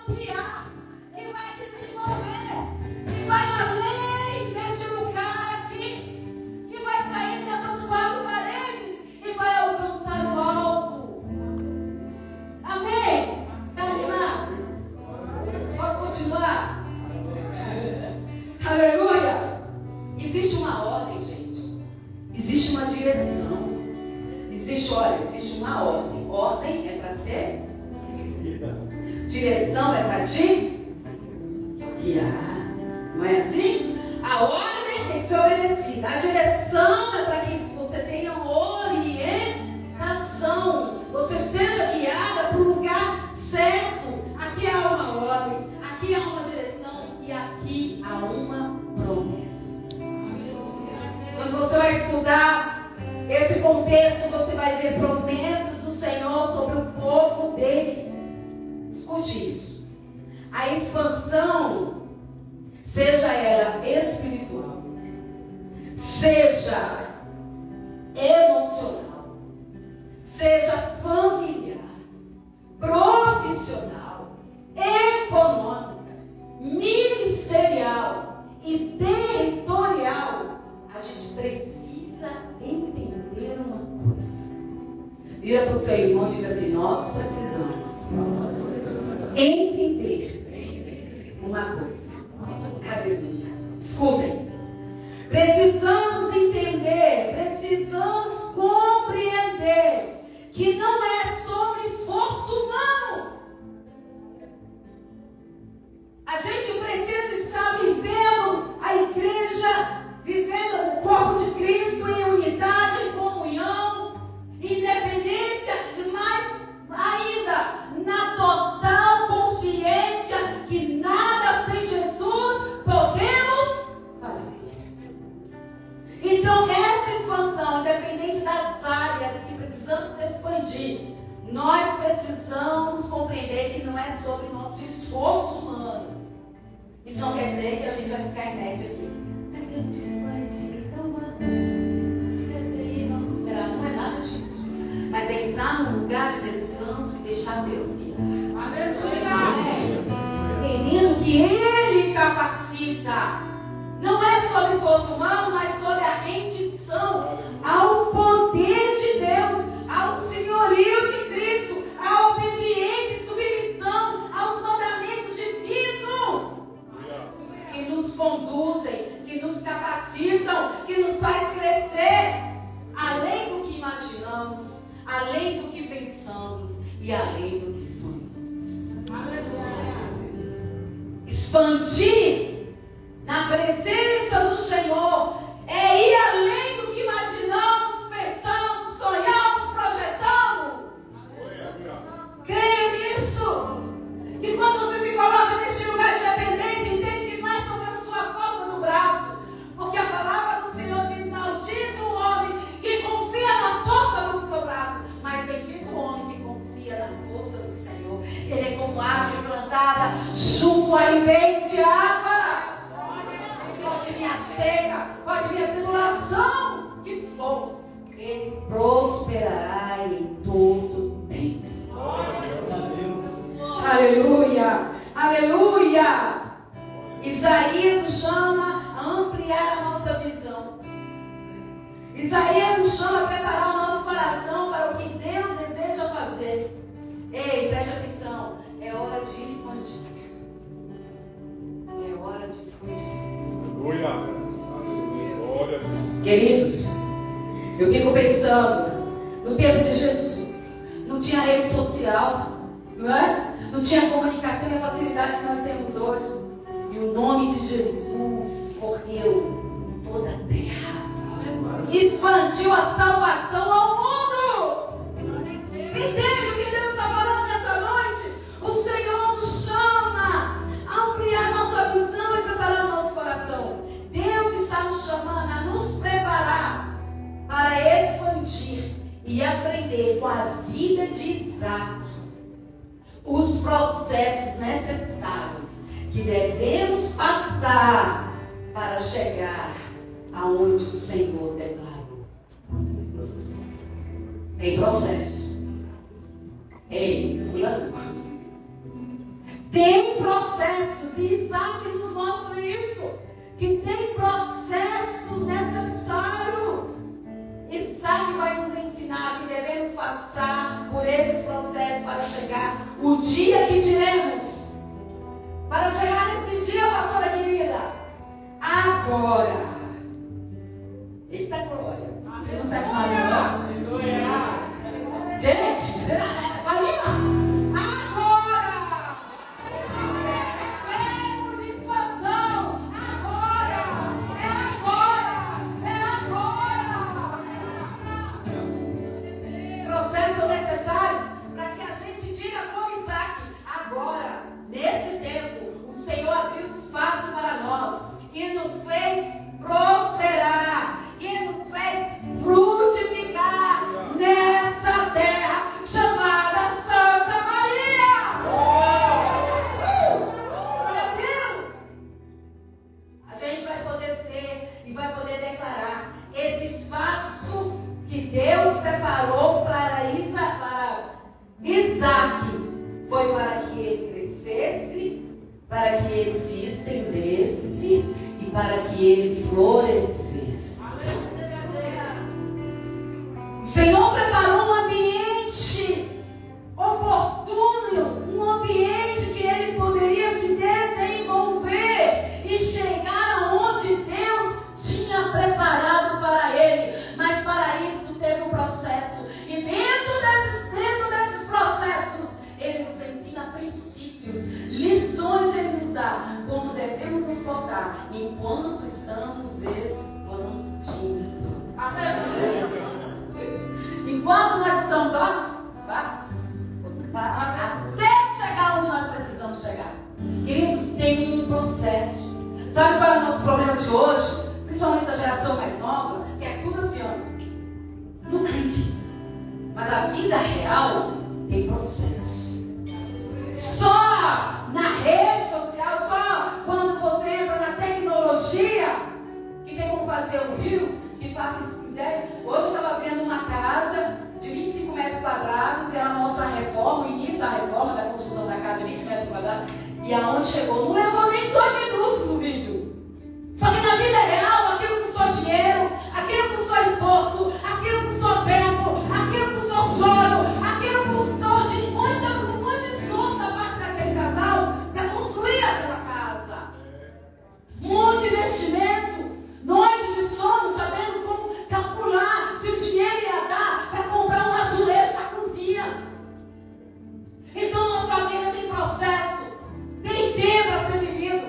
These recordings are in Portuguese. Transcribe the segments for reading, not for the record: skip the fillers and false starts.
ampliar, que vai desenvolver, que vai além deste lugar aqui, que vai sair dessas 4 paredes e vai alcançar o alvo. Amém? Está animado? Posso continuar? Aleluia! Existe uma ordem, gente. Existe uma direção. Existe uma ordem. Ordem é para ser seguida. Direção é para te guiar. Não é assim? A ordem tem que ser obedecida. A direção é para que você tenha orientação. Você seja guiada para o lugar certo. Aqui há uma ordem. Aqui há uma direção. E aqui há uma promessa. Quando você vai estudar esse contexto, você vai ver promessas do Senhor sobre o povo dele. Escute isso. A expansão, seja ela espiritual, seja emocional, seja familiar, profissional, econômica, ministerial e territorial, a gente precisa entender uma coisa. Vira para o seu irmão e diga assim: nós precisamos entender uma coisa. Aleluia. Escutem. Precisamos entender, precisamos compreender que não é sobre esforço humano. A gente precisa estar vivendo a igreja, vivendo o corpo de Cristo em unidade, em comunhão, em independência, mas ainda na total consciência que nada sem Jesus podemos fazer. Então, essa expansão, independente das áreas que precisamos expandir, nós precisamos compreender que não é sobre nosso esforço humano. Isso não quer dizer que a gente vai ficar inerte aqui. Deus te expandir, então senta aí, vamos esperar. Não é nada disso. Mas é entrar num lugar de descanso e deixar Deus guiar. Aleluia! Entendendo que Ele capacita. Não é sobre esforço humano, mas sobre a rendição ao poder de Deus, ao senhorio de Cristo, à obediência e submissão aos mandamentos divinos que nos conduzem, que nos capacitam, que nos faz crescer além do que imaginamos, além do que pensamos e além do que sonhamos. Aleluia. Expandir na presença do Senhor é ir além do que imaginamos, pensamos, sonhamos, projetamos. Creia nisso. Que quando você se coloca neste lugar de dependência, entende que não é sobre a sua força no braço. Porque a palavra do Senhor diz: maldito o homem que confia na força do seu braço, mas bendito o homem que confia na força do Senhor. Ele é como árvore plantada junto a ribeiro de água. Pode vir a seca, pode vir a tribulação, que for, ele prosperará em todo tempo. Aleluia, aleluia. Isaías nos chama a ampliar a nossa visão. Isaías nos chama a preparar o nosso coração para o que Deus deseja fazer. Ei, preste atenção, é hora de expandir. É hora de expandir. Queridos, eu fico pensando, no tempo de Jesus, não tinha rede social, não é? Não tinha comunicação e a facilidade que nós temos hoje. E o nome de Jesus correu em toda a terra. Expandiu a salvação ao mundo. Entende o que Deus está falando nessa noite? O Senhor nos chama a ampliar nossa visão e preparar nosso coração. Deus está nos chamando a nos preparar para expandir e aprender com a vida de Isaac os processos necessários que devemos passar para chegar aonde o Senhor declarou. Tem processo. Ei, fulano, tem processos, e Isaac nos mostra isso, que tem processos necessários. Isaac vai nos ensinar que devemos passar por esses processos para chegar o dia que diremos. Para chegar nesse dia, pastora querida, agora. Eita glória. Você não sabe mais. Gente, vai lá. Agora. É tempo de expansão. Agora. É agora. Processos são necessários para que a gente diga como Isaac. Agora, nesse tempo, o Senhor abriu espaço para nós e nos fez prosperar. E nos fez frutificar nessa terra chamada Santa Maria. Glória a Deus! A gente vai poder ver e vai poder declarar esse espaço que Deus preparou para Isaac. Foi para que ele crescesse, para que ele se estendesse e para que ele florescesse. O Senhor preparou um ambiente oportuno, um ambiente que ele poderia se desenvolver e chegar aonde Deus tinha preparado para ele. Mas para isso teve um processo. E dentro desses processos, ele nos ensina princípios, lições ele nos dá, como devemos nos portar enquanto estamos expandindo. Enquanto nós estamos lá, até chegar onde nós precisamos chegar. Queridos, tem um processo. Sabe qual é o nosso problema de hoje? Principalmente da geração mais nova, que é tudo assim, ó, no clique. Mas a vida real tem processo. Só na rede social, só quando você entra na tecnologia, que tem como fazer o Reels, que passa ideia. Hoje eu estava vendo uma casa de 25 metros quadrados e ela mostra a reforma, o início da reforma, da construção da casa de 20 metros quadrados, e aonde chegou, não levou nem 2 minutos no vídeo. Só que na vida real, aquilo custou dinheiro, aquilo custou esforço, aquilo custou tempo, aquilo custou choro, aquilo custou de muito esforço da parte daquele casal para construir aquela casa. Muito investimento, noites de sono, sabendo como calcular se o dinheiro ia dar para comprar um azulejo da cozinha. Então nossa vida tem processo, tem tempo a ser vivido,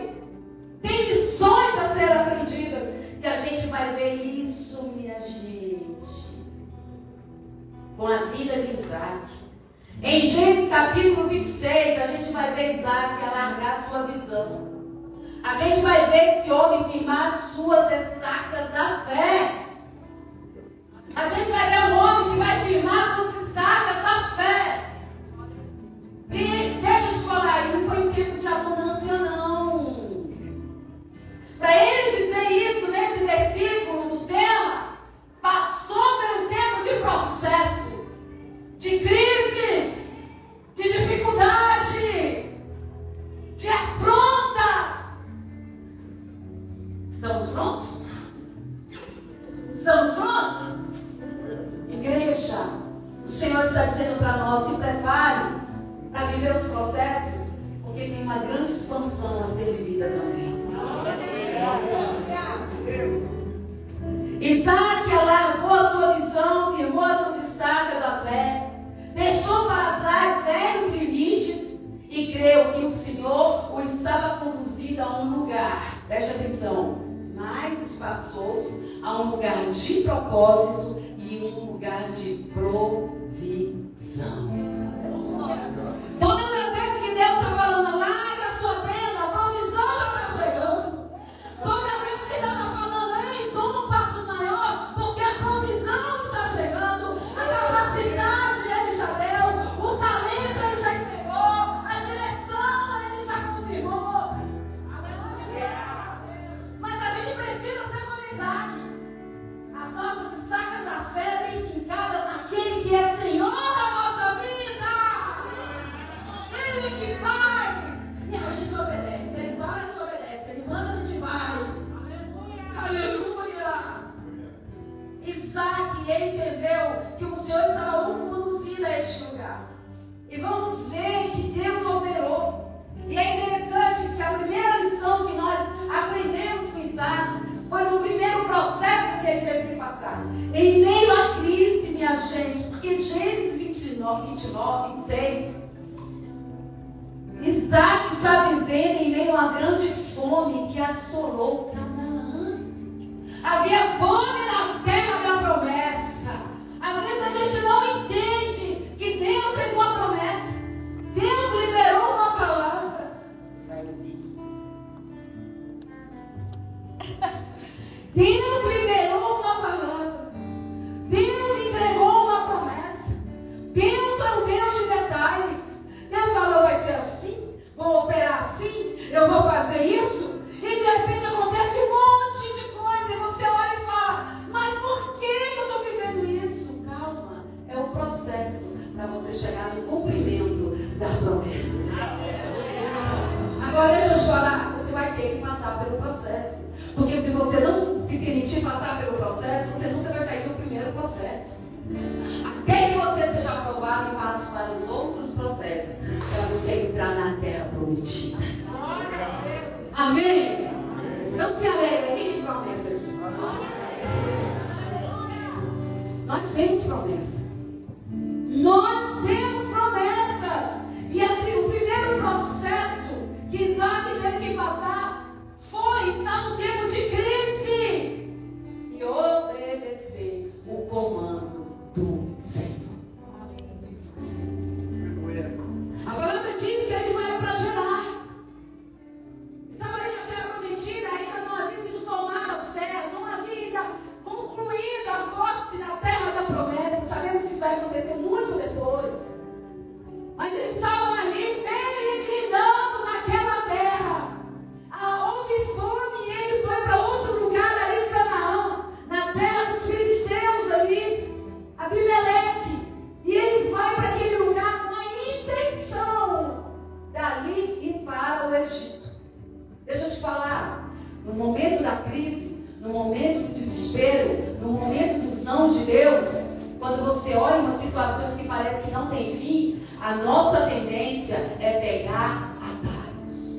tem lições a ser aprendidas, que a gente vai ver isso, minha gente, com a vida de Isaac. Em Gênesis capítulo 26, a gente vai ver Isaac alargar sua visão. A gente vai ver esse homem firmar suas estacas da fé. A gente vai ver um homem que vai firmar suas estacas da fé. E deixa eu te falar, não foi um tempo de abundância, não. Para ele dizer isso nesse versículo do tema, passou pelo tempo de processo, de crises, de dificuldade, de afronta. Estamos prontos? Estamos prontos? Igreja, o Senhor está dizendo para nós, se prepare para viver os processos, porque tem uma grande expansão a ser vivida também. Isaac alargou a sua visão, firmou as suas estacas da fé, deixou para trás velhos limites e creu que o Senhor o estava conduzindo a um lugar, preste atenção, mais espaçoso, a um lugar de propósito e um lugar de provisão. Todas as vezes que Deus está falando, larga a sua tenda, a provisão já está chegando. Todas as vezes que Deus está falando, ei, toma um passo maior, porque a provisão está chegando, a capacidade Ele já deu, o talento Ele já entregou, a direção Ele já confirmou. Mas a gente precisa ser como Isaac. As nossas estacas da fé bem fincadas naquele que é Senhor da nossa vida. Isaac está vivendo em meio a uma grande fome que assolou Canaã. Havia fome na terra da promessa. Às vezes a gente não entende que Deus fez uma promessa. Deus liberou uma palavra. Deus liberou uma palavra. Deus entregou uma promessa. Deus é um Deus de detalhes. Deus falou, vai ser assim, vou operar assim, eu vou fazer isso. E de repente acontece um monte de coisa. E você olha e fala, mas por que eu estou vivendo isso? Calma, é o processo para você chegar no cumprimento da promessa. Agora deixa eu te falar, você vai ter que passar pelo processo. Porque se você não se permitir passar pelo processo, você nunca vai sair do primeiro processo. Até que você seja aprovado e passe para os outros processos, para você entrar na terra prometida. Amém? Então se alegra, quem tem promessa aqui? Nós temos promessa. Nós temos promessas. E o primeiro processo que Isaac teve que passar foi estar no tempo de crise e obedecer o comando do Senhor. A palavra diz que ele não era para gerar. Estava ali na terra prometida, ainda não havia sido tomada as terras, não havia ainda concluída a posse da terra da promessa. Sabemos que isso vai acontecer muito depois. Mas eles estavam ali peregrinando naquela terra. Houve fome e ele foi para outro lugar ali em Canaã, na terra dos filisteus ali, Abimeleque. E ele vai para aquele lugar com a intenção dali ir para o Egito. Deixa eu te falar, no momento da crise, no momento do desespero, no momento dos não de Deus, quando você olha umas situações que parece que não tem fim, a nossa tendência é pegar atalhos.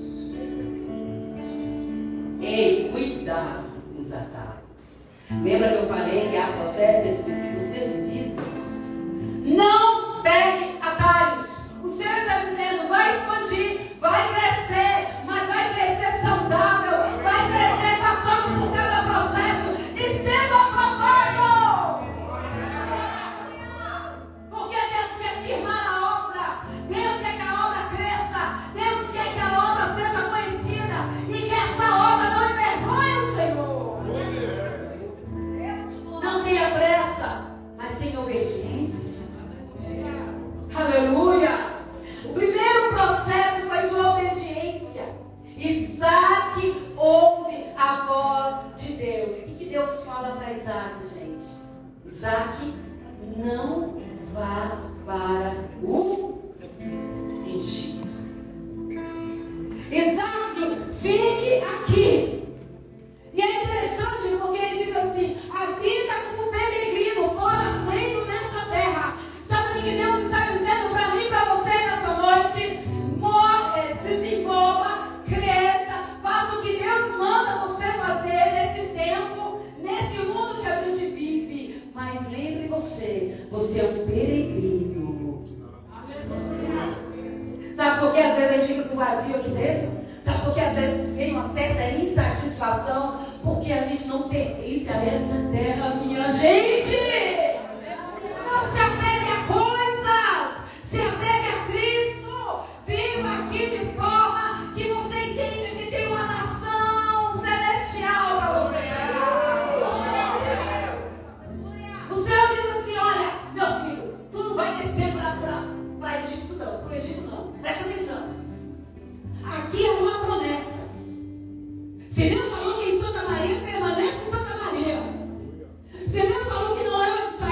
Ei, cuidado com os atalhos. Lembra que eu falei que há processos, eles precisam ser vividos? Não pegue atalhos. O Senhor está dizendo, vai expandir, vai crescer, mas vai crescer saudável, vai crescer passando por cada processo e sendo aprovado. Porque Deus quer firmar a obra, Deus quer que a obra cresça, Deus quer que a obra seja conhecida e que essa obra não envergonhe o Senhor. Não tenha pressa, mas tenha obediência. Aleluia! O primeiro processo foi de obediência. Isaac ouve a voz de Deus. E o que Deus fala para Isaac, gente? Isaac, não vá para o Egito. Isaac, fique aqui. E é interessante porque ele diz assim, habita como peregrino, forasteiro nessa terra. Sabe o que Deus está dizendo para mim e para você nessa noite? Morre, desenvolva, cresça, faça o que Deus manda você fazer nesse tempo, nesse mundo que a gente vive. Mas lembre você é um peregrino. Sabe por que às vezes a gente fica com vazio aqui dentro? Sabe por que às vezes vem uma certa insatisfação? Porque a gente não pertence a essa terra, minha gente. Não se apegue a coisas, se apegue a Cristo. Viva aqui de forma que você entende que tem uma nação celestial para você chegar. O Senhor diz assim, olha, meu filho, tu não vai descer para Egito não, para o Egito não. Presta atenção. Aqui é uma promessa. Se Deus falou que em Santa Maria, permanece em Santa Maria. Se Deus falou que não é onde está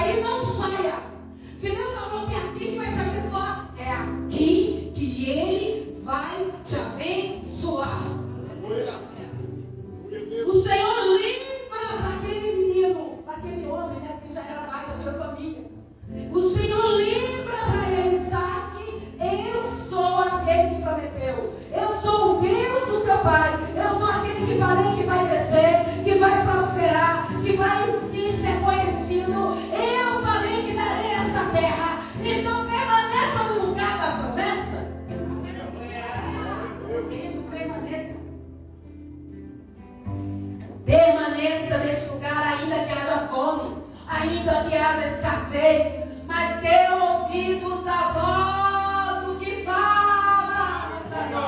permaneça nesse lugar, ainda que haja fome, ainda que haja escassez, mas dê ouvidos à voz do que fala nessa noite.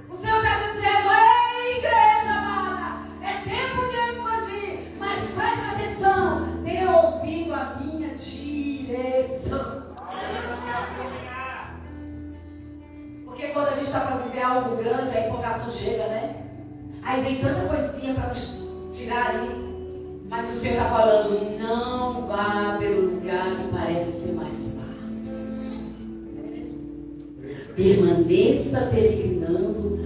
O Senhor está dizendo: ei, igreja amada, é tempo de expandir, mas preste atenção, dê ouvido à minha direção. Porque quando a gente está para viver algo grande, a empolgação chega, né? Aí vem tanta coisinha para nos tirar ali. Mas o Senhor está falando: não vá pelo lugar que parece ser mais fácil. Permaneça peregrinando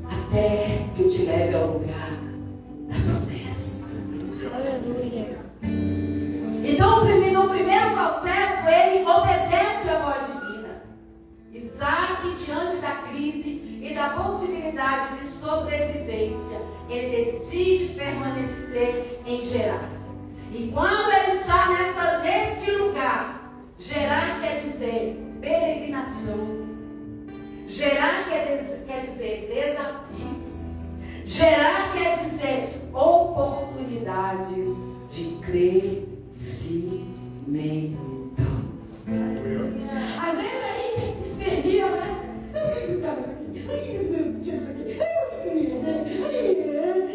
até que eu te leve ao lugar da promessa. Então, no primeiro processo, ele obedece à voz divina. Isaac, diante da crise e da possibilidade de sobrevivência, ele decide permanecer em Gerar. E quando ele está nesse lugar, Gerar quer dizer peregrinação. Gerar quer dizer desafios. Gerar quer dizer oportunidades de crescimento. Às vezes a gente esperneia, né?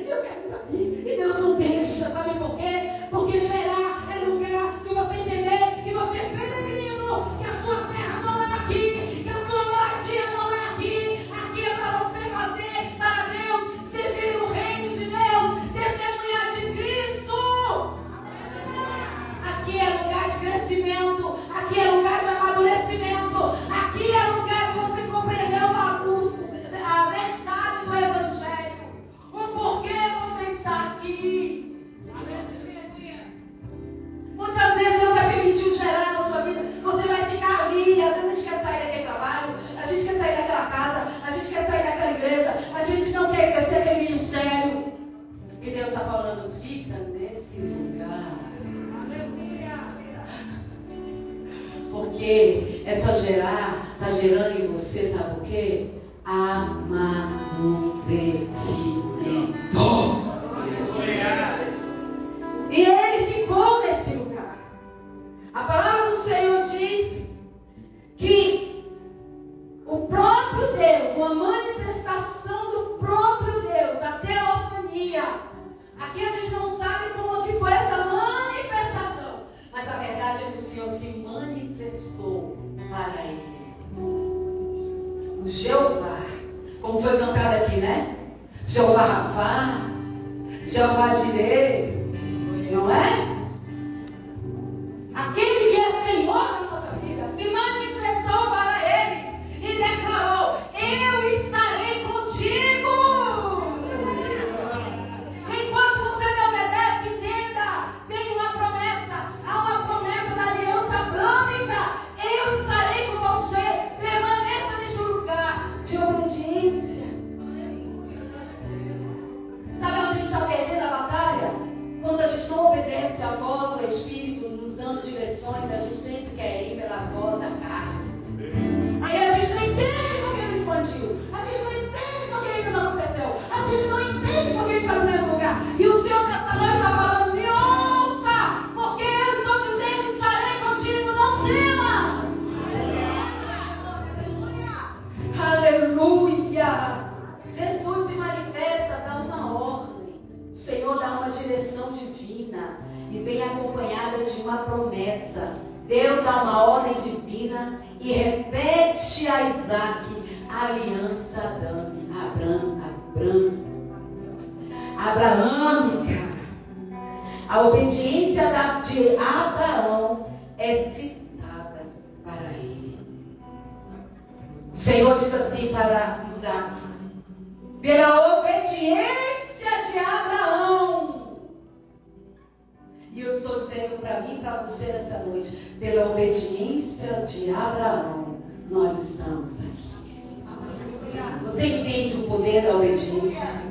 Eu quero saber. E Deus não deixa, sabe por quê? Porque Gerar é lugar de você entender que você é peregrino, que a sua terra não é aqui, que a sua moradia não é aqui. Aqui é para você fazer para Deus, servir o reino de Deus, testemunhar de Cristo. Aqui é lugar de crescimento, aqui é lugar de amadurecimento, aqui é lugar de você compreender a verdade do Evangelho, o porquê você está aqui. Muitas vezes Deus vai permitir Gerar na sua vida, você vai ficar ali. Às vezes a gente quer sair daquele trabalho, a gente quer sair daquela casa, a gente quer sair daquela igreja, a gente não quer exercer aquele ministério. E Deus está falando: fica nesse lugar. Porque essa Gerar está gerando em você, sabe o quê? Amadurecimento. E ele ficou nesse lugar. A palavra do Senhor diz que o próprio Deus, uma manifestação do próprio Deus, a teofania. Aqui a gente não sabe como que foi essa manifestação, mas a verdade é que o Senhor se manifestou para ele. O Jeová, como foi cantado aqui, né? Jeová Rafá, Jeová Jireh, não é? Aquele que é Senhor da nossa vida se manifestou para ele e declarou: eu estarei contigo. Enquanto você me obedece, entenda, tem uma promessa, há uma promessa da aliança abrâmica. Eu estarei com você. Permaneça neste lugar de obediência. Sabe onde a gente está perdendo a batalha? Quando a gente não obedece à voz do Espírito nos dando direções, a gente sempre quer ir pela voz da carne. Aí a gente não entende porque ele expandiu, a gente não entende porque ainda não aconteceu, a gente não entende porque está no primeiro lugar. E o Senhor nessa noite está falando: me ouça, porque eu estou dizendo: estarei contigo, não temas. Aleluia! Jesus se manifesta, dá uma ordem. O Senhor dá uma direção divina e vem acompanhada de uma promessa. Deus dá uma ordem divina e repete a Isaac a aliança abraâmica. A obediência de Abraão é citada para ele. O Senhor diz assim para Isaac: pela obediência de Abraão. E eu estou dizendo para mim e para você nessa noite: pela obediência de Abraão, nós estamos aqui. Você entende o poder da obediência?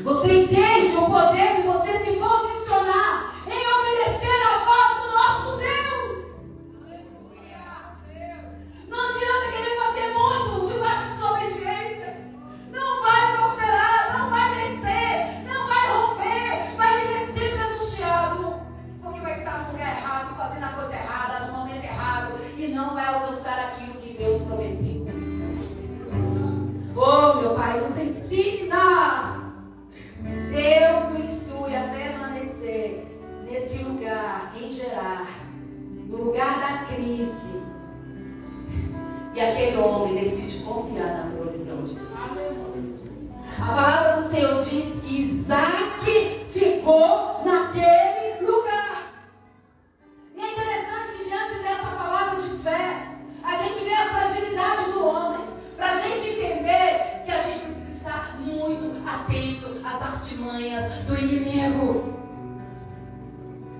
Você entende o poder de você se posicionar em obedecer a voz do nosso Deus? Não adianta querer fazer muito debaixo de sua obediência. Não vai prosperar, não vai vencer, não vai confiar na provisão de Deus. A palavra do Senhor diz que Isaac ficou naquele lugar. E é interessante que diante dessa palavra de fé, a gente vê a fragilidade do homem. Para a gente entender que a gente precisa estar muito atento às artimanhas do inimigo.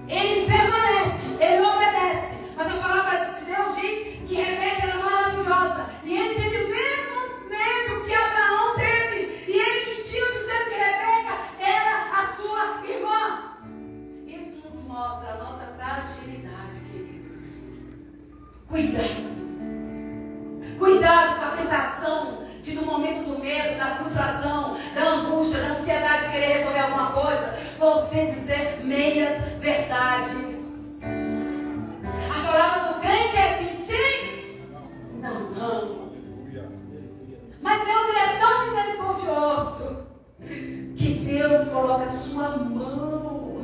Ele permanece, ele obedece. Mas a palavra de Deus diz que Rebeca era maravilhosa. E ele teve o mesmo medo que Abraão teve. E ele mentiu dizendo que Rebeca era a sua irmã. Isso nos mostra a nossa fragilidade, queridos. Cuidado. Cuidado com a tentação de, no momento do medo, da frustração, da angústia, da ansiedade de querer resolver alguma coisa, você dizer meias verdades. A palavra do crente é assim, sim, não. Mas Deus, ele é tão misericordioso que Deus coloca a sua mão.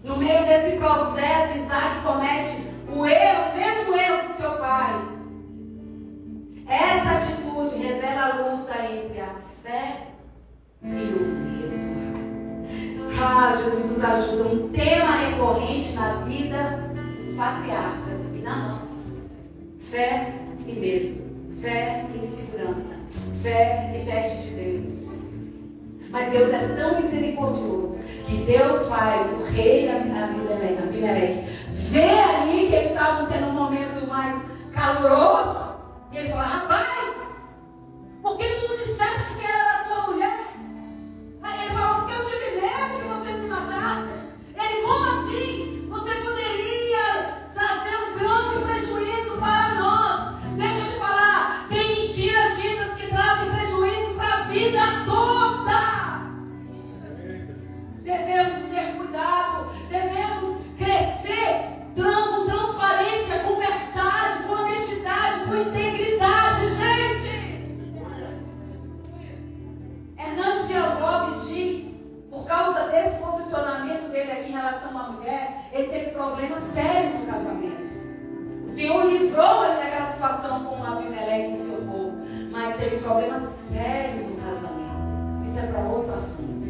No meio desse processo, Isaac comete o mesmo erro do seu pai. Essa atitude revela a luta entre a fé e o medo. Jesus nos ajuda. Um tema recorrente na vida dos patriarcas e na nossa. Fé e medo. Fé e insegurança. Fé e teste de Deus. Mas Deus é tão misericordioso que Deus faz o rei Abimeleque ver ali que eles estavam tendo um momento mais caloroso. E ele fala: rapaz, por que tu não disseste que era a tua mulher? Aí ele fala: porque eu tive medo que vocês me matassem. Ele: como assim? Você poderia trazer um grande prejuízo para nós. Deixa eu te falar, tem mentiras ditas que trazem prejuízo para a vida toda. Devemos ter cuidado, devemos crescer com transparência, com verdade, com honestidade, com integridade, gente. Hernandes Dias Lopes diz, por causa desse posicionamento dele aqui em relação à mulher, ele teve problemas sérios no casamento. O Senhor livrou ele daquela situação com Abimeleque e seu povo, mas teve problemas sérios no casamento. Isso é para outro assunto.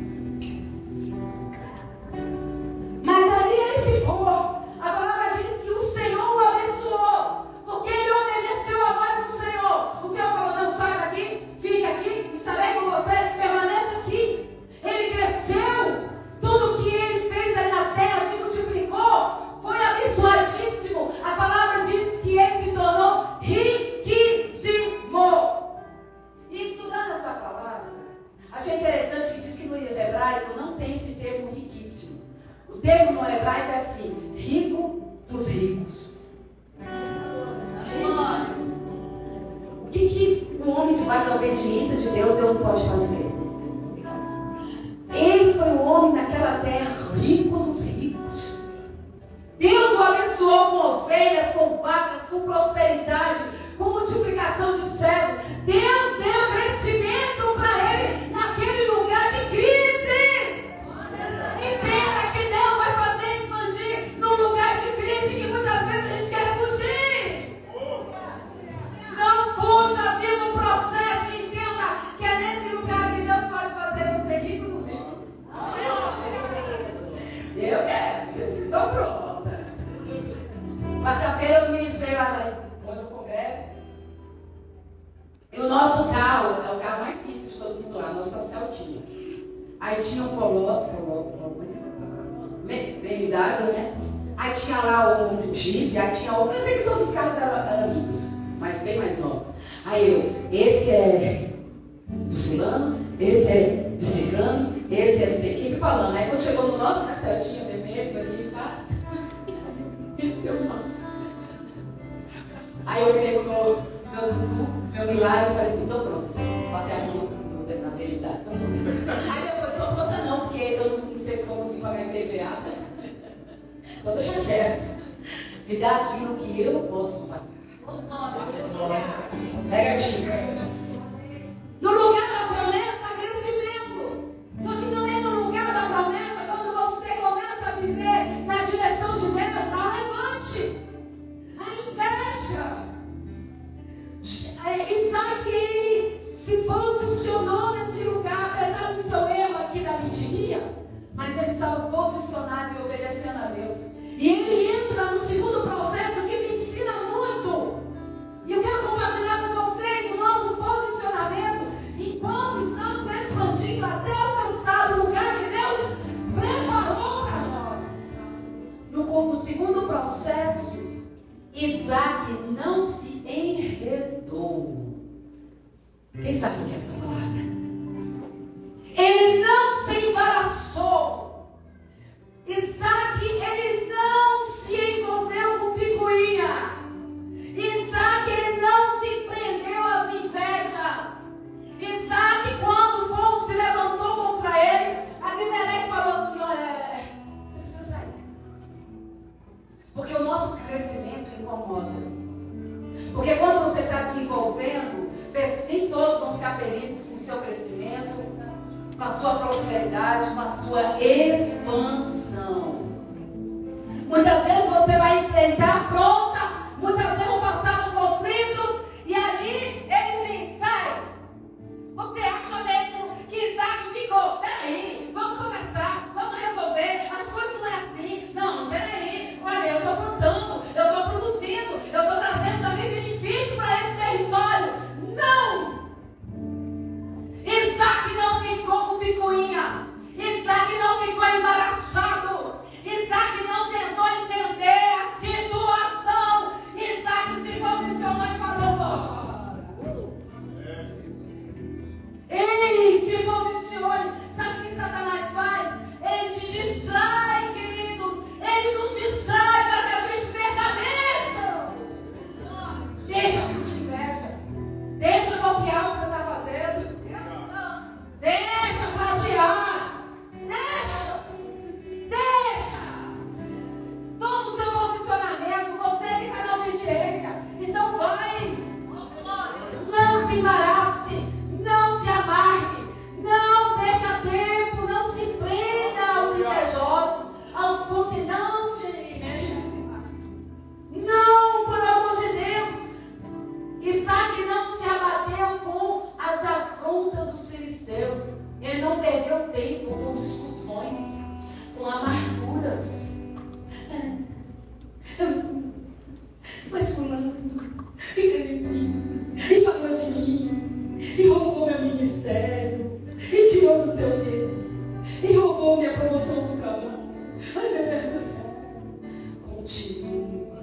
Mas ali ele ficou. A palavra diz que o Senhor o abençoou, porque ele obedeceu a voz do Senhor. O Senhor falou: não, sai daqui, fique aqui, estarei com você, permaneça aqui. Ele cresceu, tudo que ele fez ali na terra se multiplicou, foi abençoadíssimo. A palavra diz que ele se tornou riquíssimo. E estudando essa palavra, achei interessante que diz que no hebraico não tem esse termo riquíssimo. O termo no hebraico é assim: rico dos ricos. Mano, o que um homem debaixo da obediência de Deus não pode fazer? Ele foi o homem naquela terra rico dos ricos. Deus o abençoou com ovelhas, com vacas, com prosperidade, com multiplicação de servos. Deus deu crescimento para ele naquele lugar de crise. Entenda que Deus vai fazer expandir num lugar de crise que muitas vezes a gente quer fugir. Não fuja, viva o processo e entenda que é nesse lugar que Deus pode fazer você rico dos ricos. Eu quero, Jesus, estou pronta. Quarta-feira eu ministrei lá onde eu congrego. E o nosso carro é o carro mais simples de todo mundo lá, nosso Celtinha. Aí tinha um BMW, né? Aí tinha lá um Jeep, aí tinha outro. Eu sei que todos os carros eram lindos, mas bem mais novos. Aí esse é do fulano, esse é de ciclano, esse é de sei quem, falando. Aí quando chegou no nosso, né, Celtinha vermelho, pá. Esse é o nosso. Aí eu virei pro meu tutu, meu milagre, e falei assim: tô pronta, Jesus, passei a mão na realidade, tô pronta. Aí depois, tô pronta não, porque eu não sei se como assim pagar IPVA, né? Então deixa quieto. Me dá aquilo que eu posso pagar. Pega a dica. No lugar da promessa, há crescimento. Só que não é no lugar da promessa quando você começa a viver na direção de Deus, a levante. A inveja. Isaac, ele estava posicionado e obedecendo a Deus. E ele entra no segundo processo que me ensina muito. E eu quero compartilhar com vocês o nosso posicionamento enquanto estamos expandindo até alcançar o lugar que Deus preparou para nós. No segundo processo, Isaac não se enredou. Quem sabe o que é essa palavra? Ele não se embaraçou. Isaac, ele não se envolveu com picuinha. Isaac, ele não se prendeu às invejas. Isaac, quando o povo se levantou contra ele, Abimeleque falou assim: olha, você precisa sair. Porque o nosso crescimento incomoda. Porque quando você está desenvolvendo, nem todos vão ficar felizes com o seu crescimento, com a sua prosperidade, com a sua expansão. Muitas vezes você vai enfrentar afronta, muitas vezes vão passar por conflitos, e ali ele diz: sai. Você acha mesmo que Isaac ficou? Peraí, vamos conversar, vamos resolver, as coisas não é assim. Não, peraí, olha, eu estou plantando, eu estou produzindo, eu estou trazendo também benefício para esse território. Não! Isaac não ficou com picuinha. Isaac não ficou embaraçado. Isaac não tentou entender a situação. Isaac se posicionou e falou: bora. Ele se posiciona. Sabe o que Satanás faz? Ele te distrai, queridos. Ele nos distrai para que a gente perca a bênção. Deixa sentir inveja. Deixa copiar o que você está fazendo. Deixa plagiar. Deixa. Toma o seu posicionamento. Você que está na obediência. Então vai. Não se embarace. Não se amargue. Não perca tempo. Não se prenda aos invejosos, aos contentos. Não, gente. Não, pelo amor de Deus. Isaac não se abateu com as afrontas dos filisteus. Ele não perdeu tempo com discussões, com amarguras. Mas fulano fica de mim, e falou de mim, e roubou meu ministério, e tirou não sei o quê, e roubou minha promoção no trabalho. Ai, meu Deus do céu. Continua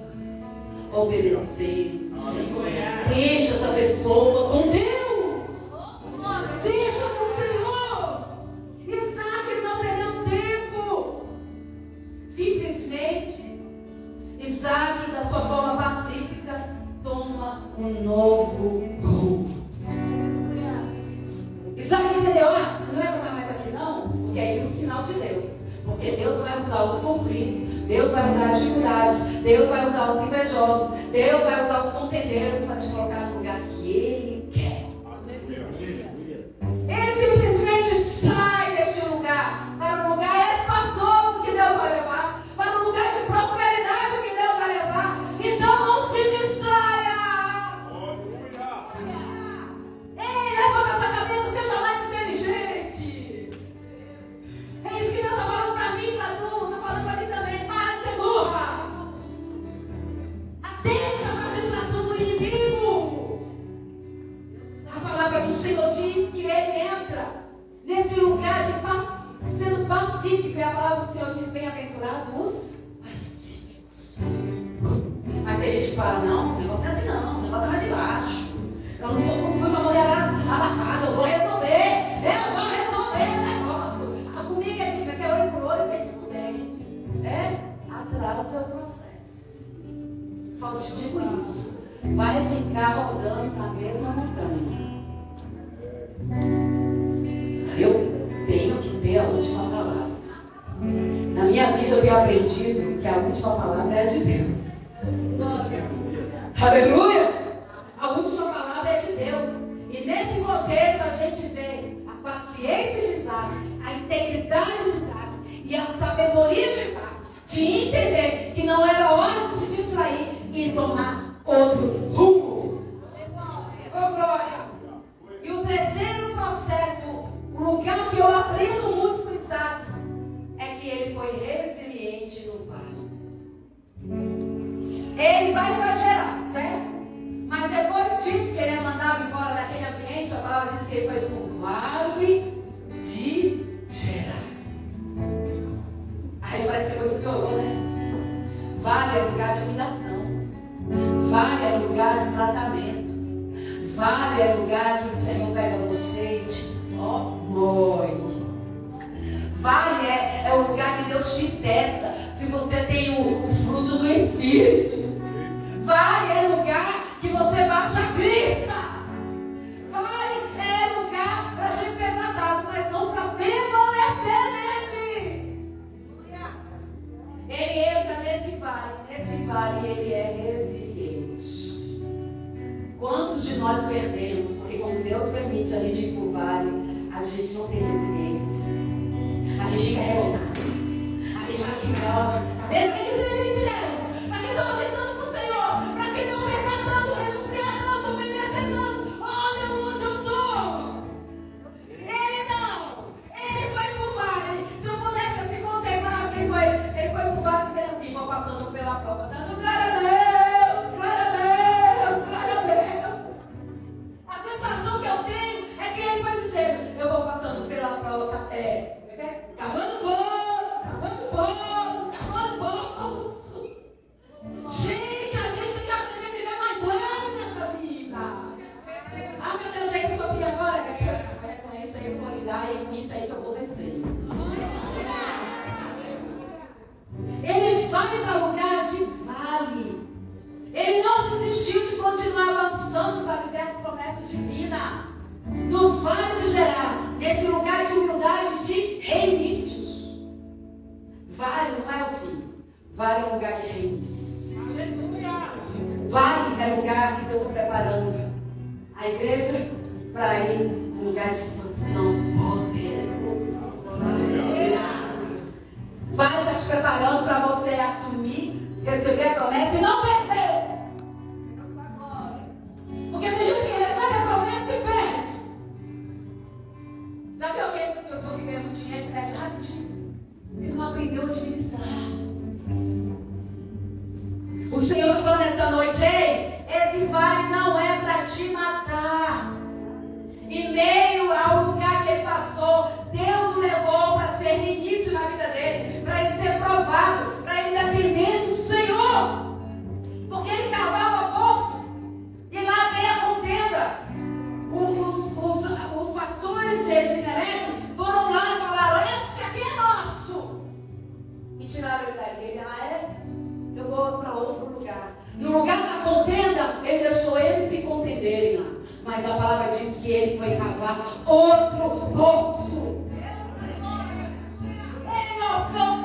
obedecendo, Senhor. Deixa essa pessoa com Deus. Deixa com o Senhor. Isaac não perdeu tempo. Simplesmente, Isaac, da sua forma pacífica, toma um novo rumo. Isaac entendeu: não é botar mais aqui não, porque aí é um sinal de Deus. Porque Deus vai usar os conflitos, Deus vai usar as dificuldades, Deus vai usar os invejosos, Deus vai usar os contendeiros para te colocar no lugar que Ele quer. Ele simplesmente sai deste lugar para um lugar espaçoso que Deus vai levar, para um lugar de prosperidade que Deus vai levar. Então não se distraia. Ei, levanta essa cabeça, seja mais inteligente. É isso que Deus está falando para mim, para tu, está falando para mim também. Para de ser burra. Atenta para a distração do inimigo. A palavra do Senhor diz que ele entra nesse lugar de sendo pacífico. E a palavra do Senhor diz: bem-aventurados os pacíficos. Mas tem gente que fala: não, o negócio é assim não, o negócio é mais embaixo. Eu não sou possível para morrer abafado, eu vou resolver o negócio. A comigo é tipo, que é olho por olho, dente por dente. Atrasa o processo. Só te digo isso. Vai ficar rodando na mesma montanha. Eu tenho que ter a última palavra. Na minha vida eu tenho aprendido que a última palavra é a de Deus. Aleluia! A última palavra é de Deus. E nesse contexto a gente vê a paciência de Isaac, a integridade de Isaac e a sabedoria de Isaac, de entender que não era hora de se distrair e tomar outro rumo. Oh, glória! E o terceiro processo, o lugar que eu aprendo muito com Isaac, é que ele que ele foi pro vale de Gerar. Aí parece que a coisa piorou, né? Vale é lugar de humilhação. Vale é lugar de tratamento. Vale é lugar que o Senhor pega você e te mói. Vale é o lugar que Deus te testa se você tem o fruto do Espírito. Vale é lugar que você baixa a crista. Vale é lugar para a gente ser tratado, mas não para permanecer nele. Ele entra nesse vale ele é resiliente. Quantos de nós perdemos? Porque quando Deus permite a gente ir para o vale, a gente não tem resiliência. A gente fica revoltado. A gente fica tá vendo? Que resiliência é? Para que estão aceitando para o Senhor? Para que não ofertar tanto, renunciar tanto, obedecer tanto? Olha onde eu estou. Ele não. Ele foi para o vale. Se eu pudesse, eu se contemplar, acho que ele foi para o vale dizendo assim, vou passando pela prova, dando glória a Deus, glória a Deus, glória a Deus. A sensação que eu tenho é que ele vai dizendo, eu vou passando pela prova, cavando poço, cavando poço, cavando poço. Gente, a gente tem que aprender a viver mais leve nessa vida. Ah, meu Deus, é que eu vi agora. É com isso aí que eu vou lidar e é com isso aí que eu vou vencer. Ele vai para lugar de vale. Ele não desistiu de continuar avançando para viver as promessas divinas. No vale de Gerar, nesse lugar de humildade, de reinícios. Vale não é o fim. Vale é um lugar de reinícios. Vale é lugar que Deus está preparando a igreja para ir um lugar de expansão poderoso. Vale está te preparando para você assumir, receber a promessa e não perder. Porque tem gente que recebe a promessa e perde. Já viu alguém, essa pessoa que ganha muito dinheiro e perde rapidinho? Ele não aprendeu a administrar. O Senhor está falando nessa noite, ei, esse vale não é para te matar. Em meio ao lugar que ele passou, Deus o levou para ser início na vida dele, para ele ser provado, para ele depender do Senhor. Porque ele cavava poço e lá veio a contenda. Os pastores de Elimeleque foram lá e falaram, esse aqui é nosso. E tiraram ele dali. Ele, eu vou para outro lugar. No lugar da contenda, ele deixou eles se contenderem lá. Mas a palavra diz que ele foi cavar outro poço. Ele não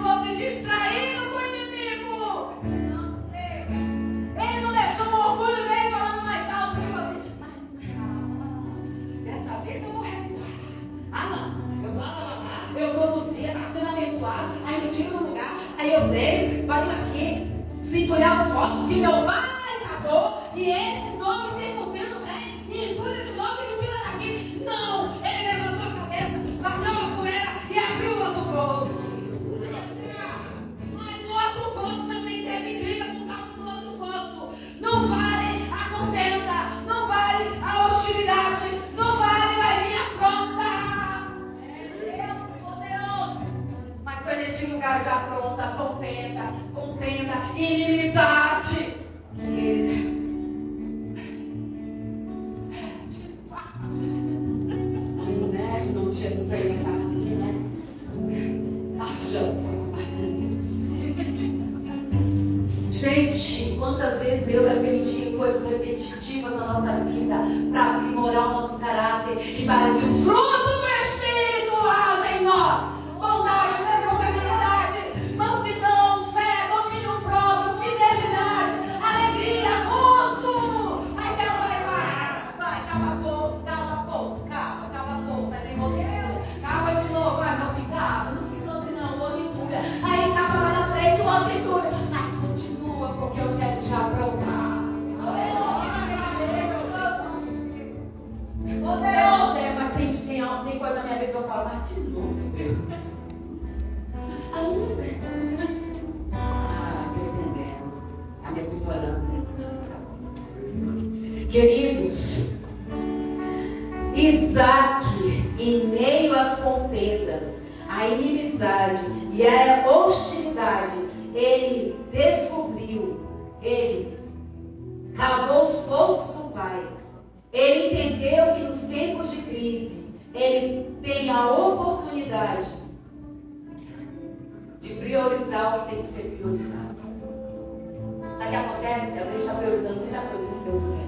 fosse distraído com o inimigo. Ele não deixou o orgulho dele falando mais alto, tipo assim, dessa vez eu vou recuar. Não, eu produzia, está sendo abençoado, aí me tira no lugar, aí eu venho, vai aqui, sinto olhar os postos que meu pai acabou, e esses homens 100% vêm, e cuida de novo e me tira daqui. Não, ele levantou a cabeça, bateu a poeira e abriu o outro poço. Mas o outro poço também teve briga por causa do outro poço. Não vale a contenda, não vale a hostilidade, não vale vai vir a afronta. Mas foi nesse lugar de afronta, contenda, inimizade que ele em nome de Jesus aí está assim, né? Gente, quantas vezes Deus vai permitir coisas repetitivas na nossa vida para aprimorar o nosso caráter e para que o fruto do Espírito haja em nós. Bondade, benignidade, mansidão, fé, domínio próprio, fidelidade, alegria, gozo. Aí Deus vai, cava poço, aí vem rodeio, cava de novo, vai, não fica, não se canse não, outro entulha. Aí cava lá na frente, o outro entulha. Mas continua, porque eu quero te aprovar. Mas tem coisa na minha vida que eu falo, mas de novo, meu Deus. Estou entendendo. Está me aprimorando. Queridos, Isaac, em meio às contendas, a inimizade e a hostilidade, ele descobriu, ele cavou os poços do Pai. Ele entendeu que nos tempos de crise, ele tem a oportunidade de priorizar o que tem que ser priorizado. Sabe o que acontece? Às vezes está priorizando muita coisa que Deus não quer.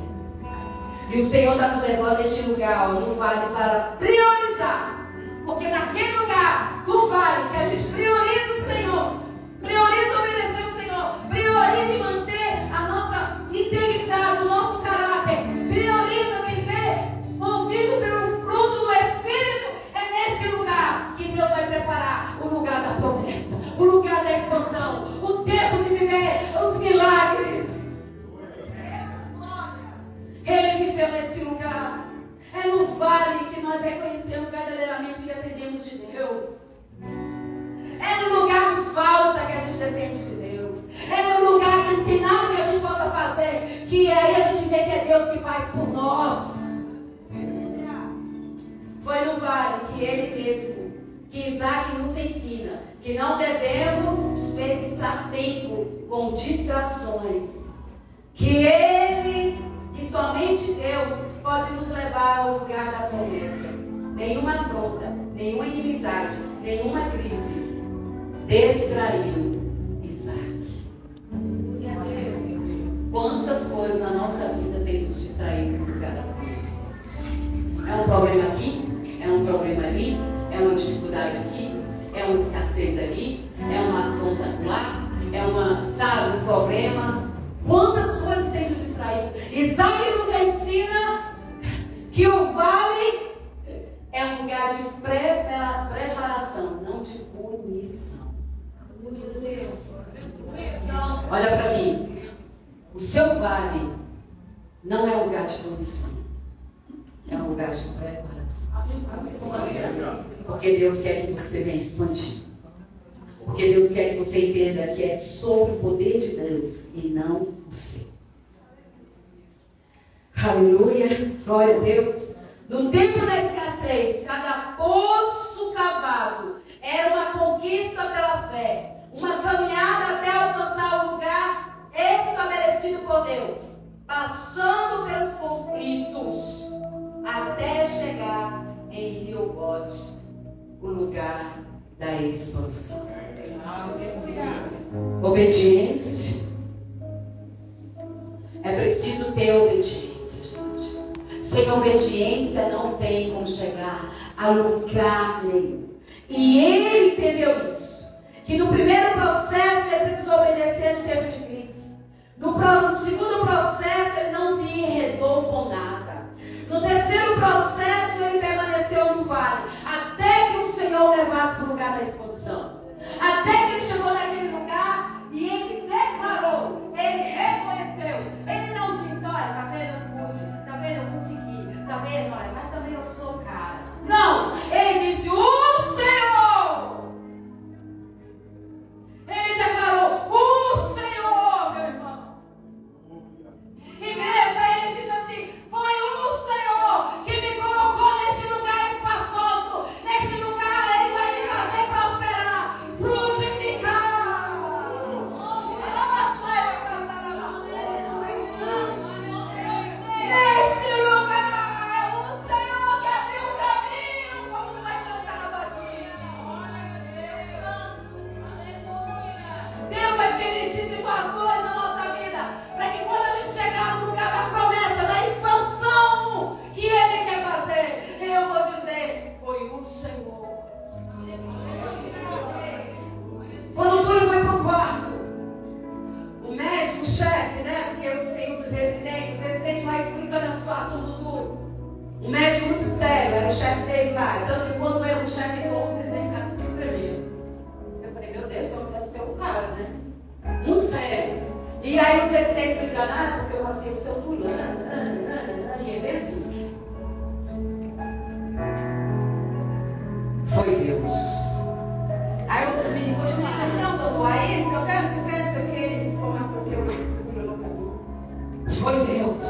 E o Senhor está nos levando a este lugar, no vale, para priorizar. Porque naquele lugar, no vale, que a gente prioriza o Senhor, prioriza obedecer o Senhor, prioriza manter a nossa integridade, o nosso caráter, prioriza viver movido pelo fruto do Espírito. É nesse lugar que Deus vai preparar o lugar da promessa, o lugar da expansão, o tempo de viver os milagres. Ele viveu nesse lugar. É no vale que nós reconhecemos verdadeiramente que dependemos de Deus. É no lugar de falta que a gente depende de Deus. É no lugar que não tem nada que a gente possa fazer, que aí a gente vê que é Deus que faz por nós. Foi no vale que ele mesmo, que Isaac nos ensina que não devemos desperdiçar tempo com distrações. Que somente Deus pode nos levar ao lugar da promessa. Nenhuma afronta, nenhuma inimizade, nenhuma crise distraiu Isaac. Quantas coisas na nossa vida tem nos distraído do lugar da promessa? É um problema aqui, é um problema ali, é uma dificuldade aqui, é uma escassez ali, é uma afronta lá, é um problema. Quantas coisas tem nos distraído? Isaac nos ensina que o vale é um lugar de preparação, não de punição. Olha para mim. O seu vale não é um lugar de punição. É um lugar de preparação. Porque Deus quer que você venha expandir. Porque Deus quer que você entenda que é sobre o poder de Deus e não o seu. Aleluia, glória a Deus. No tempo da escassez, cada poço cavado era uma conquista pela fé, uma caminhada até alcançar o lugar estabelecido por Deus, passando pelos conflitos, até chegar em Reobote, o lugar da expansão. Obediência. É preciso ter obediência, gente. Sem obediência não tem como chegar a lugar nenhum. E ele entendeu isso. Que no primeiro processo ele precisou obedecer no tempo de crise. No segundo processo ele não se enredou com nada. No terceiro processo ele permaneceu no vale. Até que o Senhor levasse para o lugar da expansão. Até que ele chegou naquele lugar e ele declarou, ele reconheceu. Ele não disse, olha, tá vendo, eu pude, tá vendo, eu consegui, tá vendo, olha, mas também eu sou o cara. Não, ele disse, o Senhor. Ele declarou, o Senhor, meu irmão. Igreja, ele disse assim, foi o Senhor que me colocou neste lugar espaçoso, neste lugar ele vai me fazer prosperar, frutificar. Neste lugar é o Senhor que abriu o caminho, como foi cantado aqui. Deus vai permitir situações na nossa vida para que quando a gente chegar no lugar da promessa, da expansão que Ele quer fazer, eu vou dizer, foi o Senhor. Quando o Túlio foi para o quarto, o médico, o chefe, né? Porque tem os residentes lá explicando a situação do Túlio. Um médico muito sério, era o chefe deles lá. Tanto que quando eu, o chefe entrou, os residentes ficaram tudo espremendo. Eu falei, meu Deus, esse homem deve ser um cara, né? Muito sério. E aí os residentes explicando, porque eu passei o seu Túlio, e é bem assim. Foi Deus. Aí outros meninos continuaram, não, doutor, aí se eu quero, não sei o que, eles comem, não sei o que, foi Deus. Deus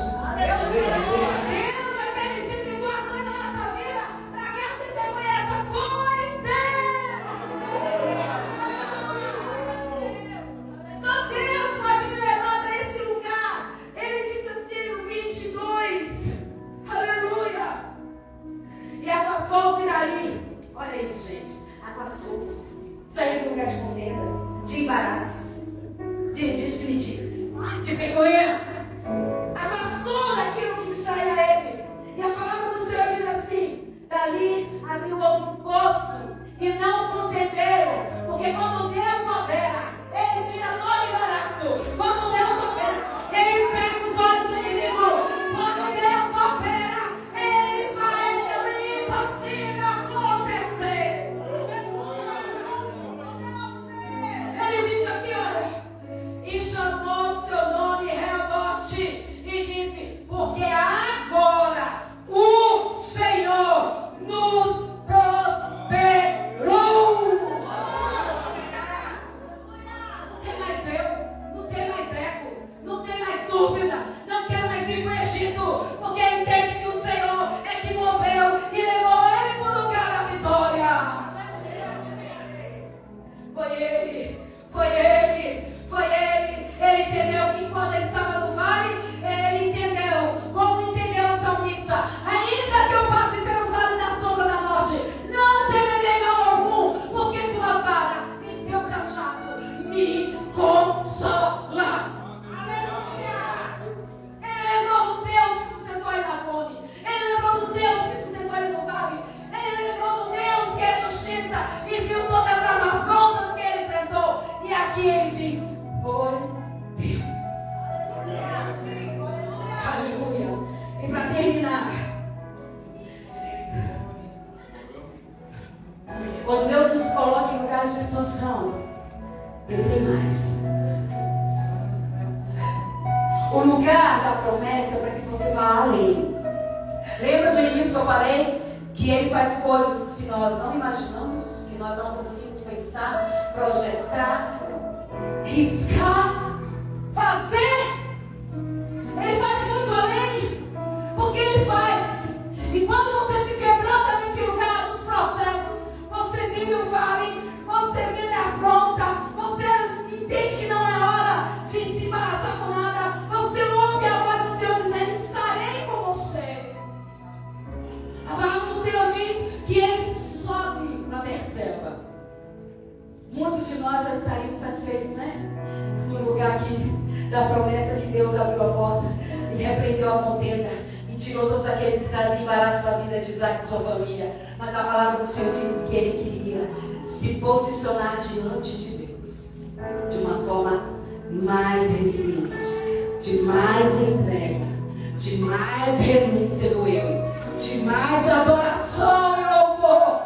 vai permitir situações na nossa afastou-se dali. Olha isso, gente. Afastou-se. Saiu do lugar de contenda, de embaraço, de disse-me-disse, de peculiar. Afastou daquilo que distraía ele. E a palavra do Senhor diz assim: dali abriu outro poço e não contenderam. Porque quando Deus opera, Ele tira todo embaraço. Quando Deus opera, Ele cega os olhos do inimigo. Quando Deus opera, Ele faz o impossível acontecer. Ele diz aqui, olha, e chamou seu nome Reobote, e disse: porque agora o Senhor nos prosperou. Não tem mais eu, não tem mais eco, não tem mais dúvida, não quer mais ir para o Egito, porque ele entende que o Senhor é que moveu e levou ele para o lugar da vitória. Foi ele, foi ele, foi ele. Ele entendeu que quando ele estava no vale, ele entendeu, como entendeu o salmista: ainda que eu passe pelo vale da sombra da morte, não temerei mal algum, porque tua vara e teu cajado me consola. Ele lembrou do Deus que sustentou ele na fome. Ele lembrou do Deus que sustentou ele no vale. Ele lembrou do Deus que é justiça e viu todas as afrontas que ele enfrentou. E aqui ele diz: foi Deus. Aleluia. E para terminar, quando Deus nos coloca em lugares de expansão, Ele tem mais. O lugar da promessa é para que você vá além. Lembra do início que eu falei? Que Ele faz coisas que nós não imaginamos, que nós não conseguimos pensar, projetar, riscar, fazer. Ele faz muito além, porque Ele faz. E quando você se quebranta nesse lugar dos processos, você vive o vale, você vive a afronta, você entende que não é hora de se embaraçar com nada, você ouve a voz do Senhor dizendo: estarei com você. A palavra do Senhor diz que Ele sobe na Berseba. Muitos de nós já estaríamos satisfeitos, né? No lugar da promessa que Deus abriu a porta e repreendeu a contenda e tirou todos aqueles que traziam embaraço para a vida de Isaac e sua família. Mas a palavra do Senhor diz que Ele queria se posicionar diante de Deus de uma forma mais resiliente, de mais entrega, de mais renúncia do eu, de mais adoração e louvor.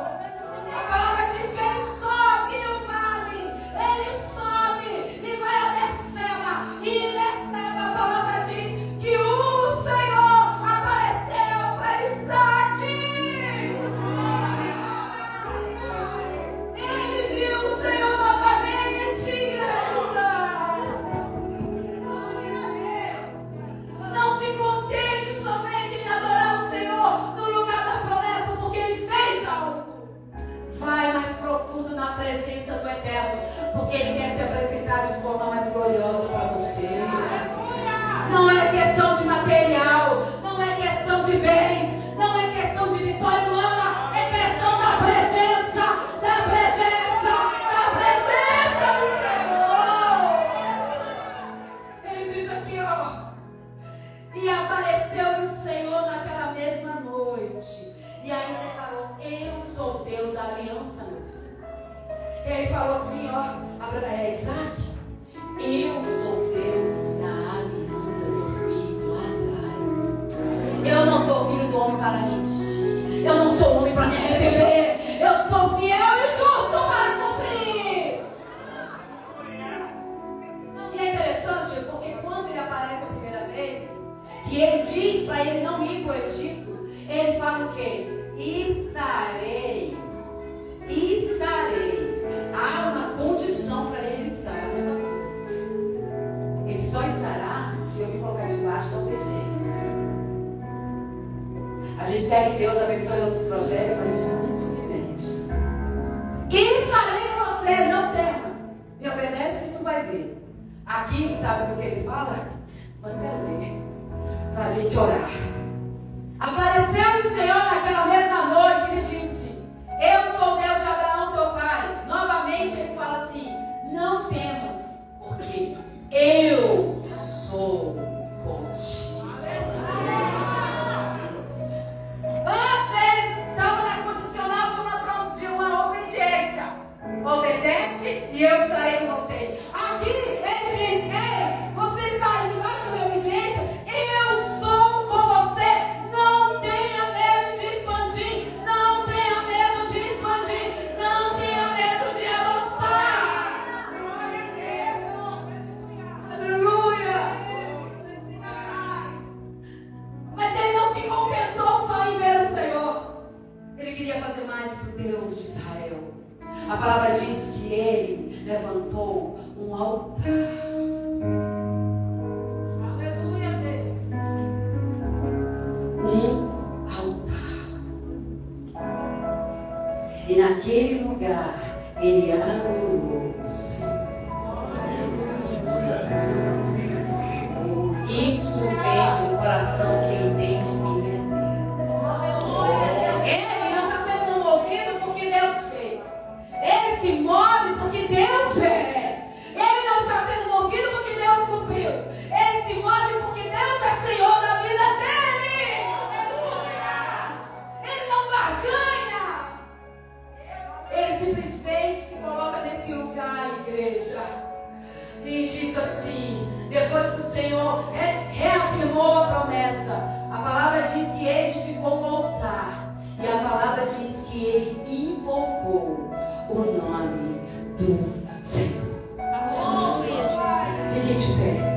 A palavra diz que Ele sobe no vale, Ele sobe e vai a Berseba, e Berseba, a palavra diz que o Senhor apareceu para Isaac. Ele viu o Senhor novamente, igreja. Não se contente somente em adorar o Senhor no lugar da promessa, porque Ele fez algo. Vai mais profundo na presença do Eterno, porque Ele quer se apresentar de forma mais gloriosa para você. Não é questão de material, não é questão de bens, não é questão de vitória humana, é questão da presença, da presença, da presença do Senhor. Ele diz aqui, ó: e apareceu-lhe o Senhor naquela mesma noite, e ainda declarou: eu sou Deus da aliança, meu filho. Ele falou assim, ó, Isaac: eu sou Deus da aliança que eu fiz lá atrás. Eu não sou filho do homem para mentir, eu não sou homem para me arrepender, eu sou fiel e justo para cumprir. E é interessante, porque quando ele aparece a primeira vez, que ele diz para ele não ir para o Egito, ele fala o quê? Estarei. Há uma condição para ele estar, né, pastor? Ele só estará se eu me colocar debaixo da obediência. A gente quer que Deus abençoe nossos projetos, mas a gente não se submete. Estarei com você, não tema. Me obedece que tu vai ver. Aqui, sabe o que ele fala? Mas quero ver. Para a gente orar. Apareceu o Senhor naquela mesma noite e ele disse: Deus de Israel. A palavra diz que ele levantou um altar. Aleluia, Deus. Um altar. E naquele lugar ele adorou o Senhor. Isso vem do coração que entende que é Deus. Ele não está sendo movido porque Deus fez. Ele se move porque Deus fez. Ele não está sendo movido porque Deus cumpriu. Ele se move porque Deus é Senhor da vida dele. Ele não barganha. Ele simplesmente se coloca nesse lugar, igreja. E diz assim, depois que o Senhor reafirmou a promessa, a palavra diz que ele edificou um altar. E a palavra diz que ele invocou o nome do Senhor. Fique de pé.